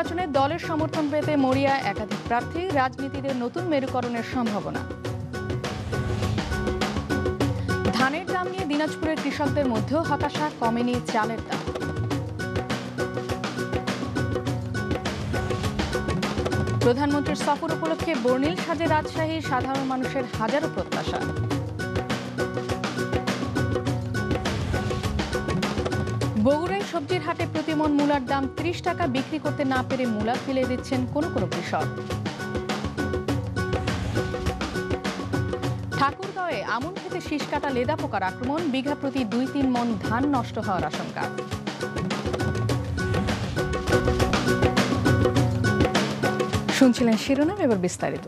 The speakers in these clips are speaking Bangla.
নির্বাচনে দলের সমর্থন পেতে মরিয়া একাধিক প্রার্থী, রাজনীতিতে নতুন মেরুকরণের সম্ভাবনা। ধানের দাম নিয়ে দিনাজপুরের কৃষকদের মধ্যেও হতাশা, কমেনি চালের দাম। প্রধানমন্ত্রীর সফর উপলক্ষে বর্ণিল সাজে রাজশাহী, সাধারণ মানুষের হাজারো প্রত্যাশা। বগুড়ায় সবজির হাটে প্রতিমন মূলার দাম ৩০ টাকা, বিক্রি করতে না পেরে মূলা ফেলে দিচ্ছেন কোনো কোনো কৃষক। ঠাকুরগাঁওয়ে আমন খেতে শীষ কাটা লেদা পোকার আক্রমণ, বিঘা প্রতি ২-৩ মণ ধান নষ্ট হওয়ার আশঙ্কা। শুনছিলেন শিরোনাম, এবার বিস্তারিত।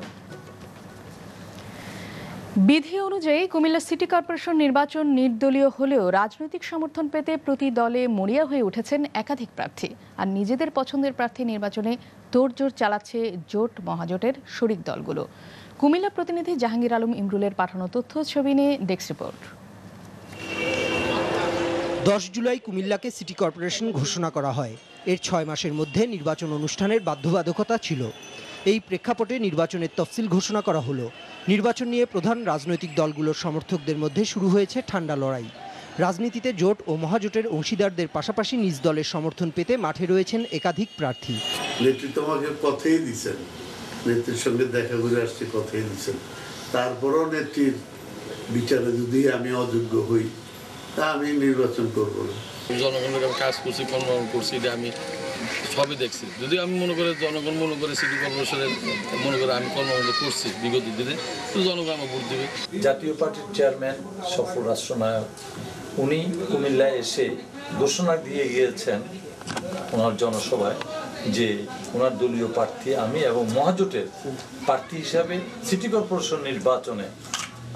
বিধি অনুযায়ী কুমিল্লা সিটি কর্পোরেশন নির্বাচন নির্দলীয় হলেও রাজনৈতিক সমর্থন পেতে প্রতি দলে মরিয়া হয়ে উঠেছেন একাধিক প্রার্থী। আর নিজেদের পছন্দের প্রার্থী নির্বাচনে তোড়জোড় চালাচ্ছে জোট মহাজোটের শরিক দলগুলো। কুমিল্লা প্রতিনিধি জাহাঙ্গীর আলম ইমরুলের পাঠানো তথ্য ছবি নিয়ে ডেস্ক রিপোর্ট। 10 জুলাই কুমিল্লাকে সিটি কর্পোরেশন ঘোষণা করা হয়। এর 6 মাসের মধ্যে নির্বাচন অনুষ্ঠানের বাধ্যবাধকতা ছিল। এই প্রেক্ষাপটে নির্বাচনের তফসিল ঘোষণা করা হলো। নির্বাচন নিয়ে প্রধান রাজনৈতিক দলগুলোর সমর্থকদের মধ্যে শুরু হয়েছে ঠান্ডা লড়াই। রাজনীতিতে জোট ও মহাজোটের অংশীদারদের পাশাপাশি নিজ দলের সমর্থন পেতে মাঠে রয়েছেন একাধিক প্রার্থী। নেতৃত্ব আমাকে কথাই দিচ্ছেন, নেত্রীর সঙ্গে দেখা করে আসছে, কথাই দিচ্ছেন। তারপরও নেত্রীর বিচারে যদি আমি অযোগ্য হই, তা আমি নির্বাচন করব না। জনগণের কাজ করছি, কর্মকাণ্ড করছি, এটা আমি সবই দেখছি। যদি আমি মনে করে জনগণ মনে করে সিটি কর্পোরেশনের মনে করে আমি কর্মকাণ্ড করছি বিগত দিনে, তো জনগণ আমার ভোট দেবে। জাতীয় পার্টির চেয়ারম্যান সফল রাষ্ট্রনায়ক উনি কুমিল্লায় এসে ঘোষণা দিয়ে গিয়েছেন ওনার জনসভায় যে ওনার দলীয় প্রার্থী আমি এবং মহাজোটের প্রার্থী হিসাবে সিটি কর্পোরেশন নির্বাচনে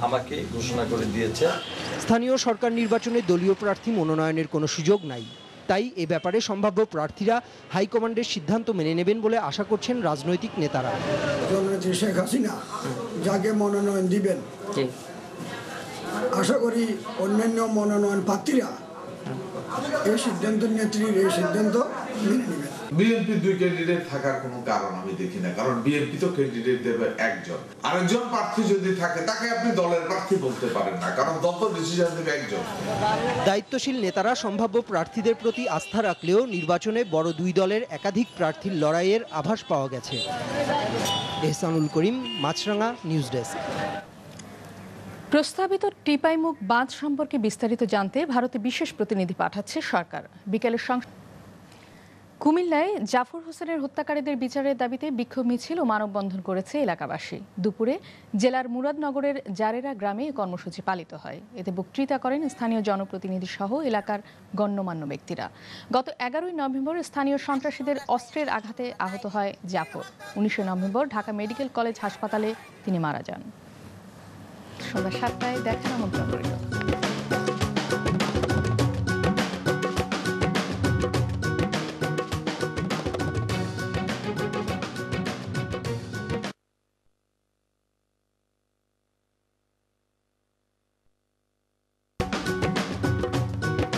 আমাকে ঘোষণা করে দিয়েছে। স্থানীয় সরকার নির্বাচনে দলীয় প্রার্থী মনোনয়নের কোনো সুযোগ নাই। তাই এ ব্যাপারে সম্ভাব্য প্রার্থীরা হাইকমান্ডের সিদ্ধান্ত মেনে নেবেন বলে আশা করছেন রাজনৈতিক নেতারা। জননেত্রী শেখ হাসিনা যাকে মনোনয়ন দিবেন, আশা করি অন্যান্য মনোনয়ন প্রার্থীরা এই সিদ্ধান্ত, নেত্রীর এই সিদ্ধান্ত মেনে নেবেন। বিএনপি 2 ক্যান্ডিডেট থাকার কোনো কারণ আমি দেখি না, কারণ বিএনপি তো ক্যান্ডিডেট দেবে একজন। আরেকজন প্রার্থী যদি থাকে তাকে আপনি দলের প্রার্থী বলতে পারেন না, কারণ দল তো ডিসিশন দেবে একজন। দায়িত্বশীল নেতারা সম্ভাব্য প্রার্থীদের প্রতি আস্থা রাখলেও নির্বাচনে বড় দুই দলের একাধিক প্রার্থীর লড়াইয়ের আভাস পাওয়া গেছে। এহসানুল করিম, মাছরাঙা, নিউজ ডেস্ক। প্রস্তাবিত টিপাইমুখ বাঁধ সম্পর্কে বিস্তারিত জানতে ভারতে বিশেষ প্রতিনিধি পাঠাচ্ছে সরকার। বিকেলের কুমিল্লায় জাফর হোসেনের হত্যাকারীদের বিচারের দাবিতে বিক্ষোভ মিছিল ও মানববন্ধন করেছে এলাকাবাসী। দুপুরে জেলার মুরাদনগরের জারেরা গ্রামে কর্মসূচি পালিত হয়। এতে বক্তৃতা করেন স্থানীয় জনপ্রতিনিধি সহ এলাকার গণ্যমান্য ব্যক্তিরা। গত 11 নভেম্বর স্থানীয় সন্ত্রাসীদের অস্ত্রের আঘাতে আহত হয় Jafar. 19 November Dhaka medical college হাসপাতালে তিনি মারা যান। সন্ধ্যা 7টায় দেখার আমন্ত্রণ রইল।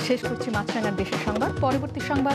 শেষ করছি মাছরাঙার দেশের সংবাদ। পরবর্তী সংবাদ